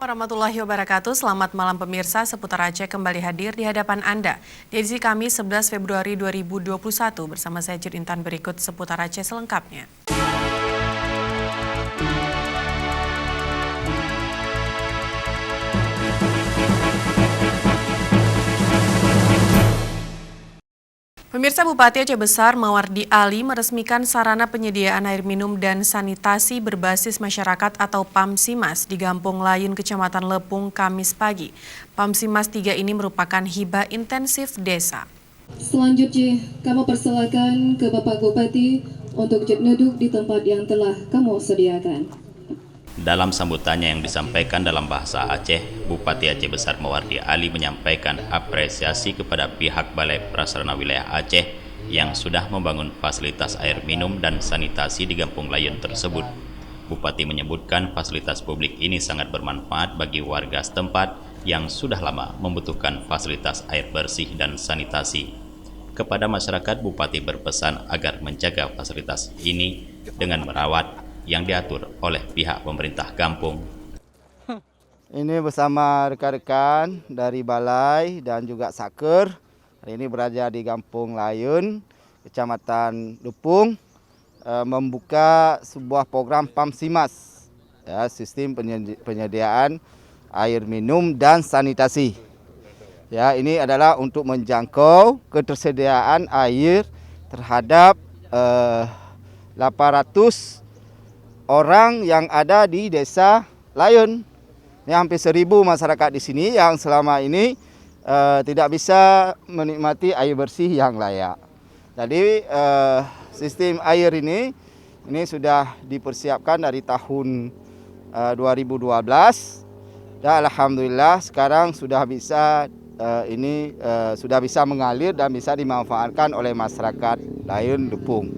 warahmatullahi wabarakatuh. Selamat malam pemirsa, Seputar Aceh kembali hadir di hadapan Anda. Di edisi Kamis 11 Februari 2021 bersama saya Jud Intan, berikut Seputar Aceh selengkapnya. Pemirsa, Bupati Aceh Besar Mawardi Ali meresmikan sarana penyediaan air minum dan sanitasi berbasis masyarakat atau PAMSIMAS di Gampung Layun, Kecamatan Lepung, Kamis pagi. PAMSIMAS 3 ini merupakan hibah intensif desa. Selanjutnya, kamu persilakan ke Bapak Bupati untuk duduk di tempat yang telah kamu sediakan. Dalam sambutannya yang disampaikan dalam bahasa Aceh, Bupati Aceh Besar Mawardi Ali menyampaikan apresiasi kepada pihak Balai Prasarana Wilayah Aceh yang sudah membangun fasilitas air minum dan sanitasi di Gampung Layun tersebut. Bupati menyebutkan fasilitas publik ini sangat bermanfaat bagi warga setempat yang sudah lama membutuhkan fasilitas air bersih dan sanitasi. Kepada masyarakat, Bupati berpesan agar menjaga fasilitas ini dengan merawat yang diatur oleh pihak pemerintah kampung. Ini bersama rekan-rekan dari Balai dan juga Saker. Hari ini berada di Gampung Layun, Kecamatan Lepung, membuka sebuah program PAMSIMAS, ya, sistem penyediaan air minum dan sanitasi. Ya, ini adalah untuk menjangkau ketersediaan air terhadap 800 orang yang ada di Desa Layun. Ini hampir 1.000 masyarakat di sini yang selama ini tidak bisa menikmati air bersih yang layak. Jadi sistem air ini sudah dipersiapkan dari tahun 2012 dan alhamdulillah sekarang sudah bisa sudah bisa mengalir dan bisa dimanfaatkan oleh masyarakat Layun Lepung.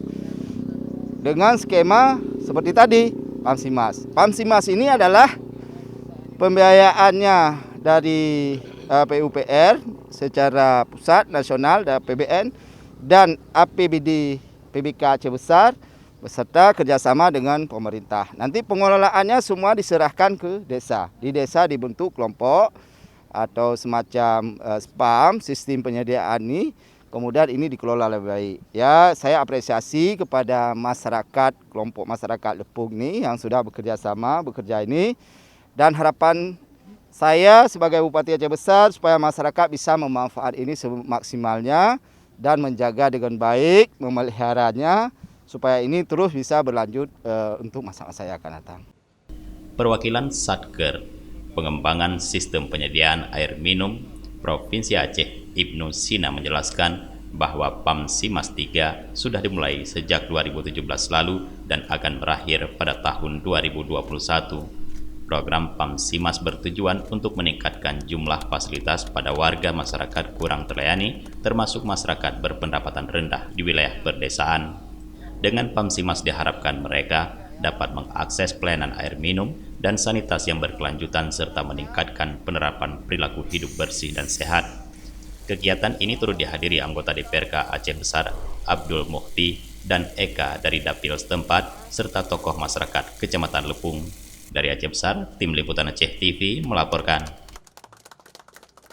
Dengan skema seperti tadi, PAMSIMAS. PAMSIMAS ini adalah pembiayaannya dari PUPR secara pusat, nasional, dan PBN, dan APBD PBK Aceh Besar beserta kerjasama dengan pemerintah. Nanti pengelolaannya semua diserahkan ke desa. Di desa dibentuk kelompok atau semacam SPAM, sistem penyediaan ini. Kemudian ini dikelola lebih baik. Ya, saya apresiasi kepada masyarakat, kelompok masyarakat Lepung ini yang sudah bekerja ini. Dan harapan saya sebagai Bupati Aceh Besar supaya masyarakat bisa memanfaatkan ini semaksimalnya dan menjaga dengan baik, memeliharanya supaya ini terus bisa berlanjut untuk masa-masa yang akan datang. Perwakilan Satker, Pengembangan Sistem Penyediaan Air Minum Provinsi Aceh, Ibnu Sina menjelaskan bahwa PAMSIMAS 3 sudah dimulai sejak 2017 lalu dan akan berakhir pada tahun 2021. Program PAMSIMAS bertujuan untuk meningkatkan jumlah fasilitas pada warga masyarakat kurang terlayani, termasuk masyarakat berpendapatan rendah di wilayah perdesaan. Dengan PAMSIMAS diharapkan mereka dapat mengakses pelayanan air minum dan sanitasi yang berkelanjutan serta meningkatkan penerapan perilaku hidup bersih dan sehat. Kegiatan ini turut dihadiri anggota DPRK Aceh Besar Abdul Muhti dan Eka dari Dapil setempat serta tokoh masyarakat Kecamatan Lepung. Dari Aceh Besar, Tim Liputan Aceh TV melaporkan.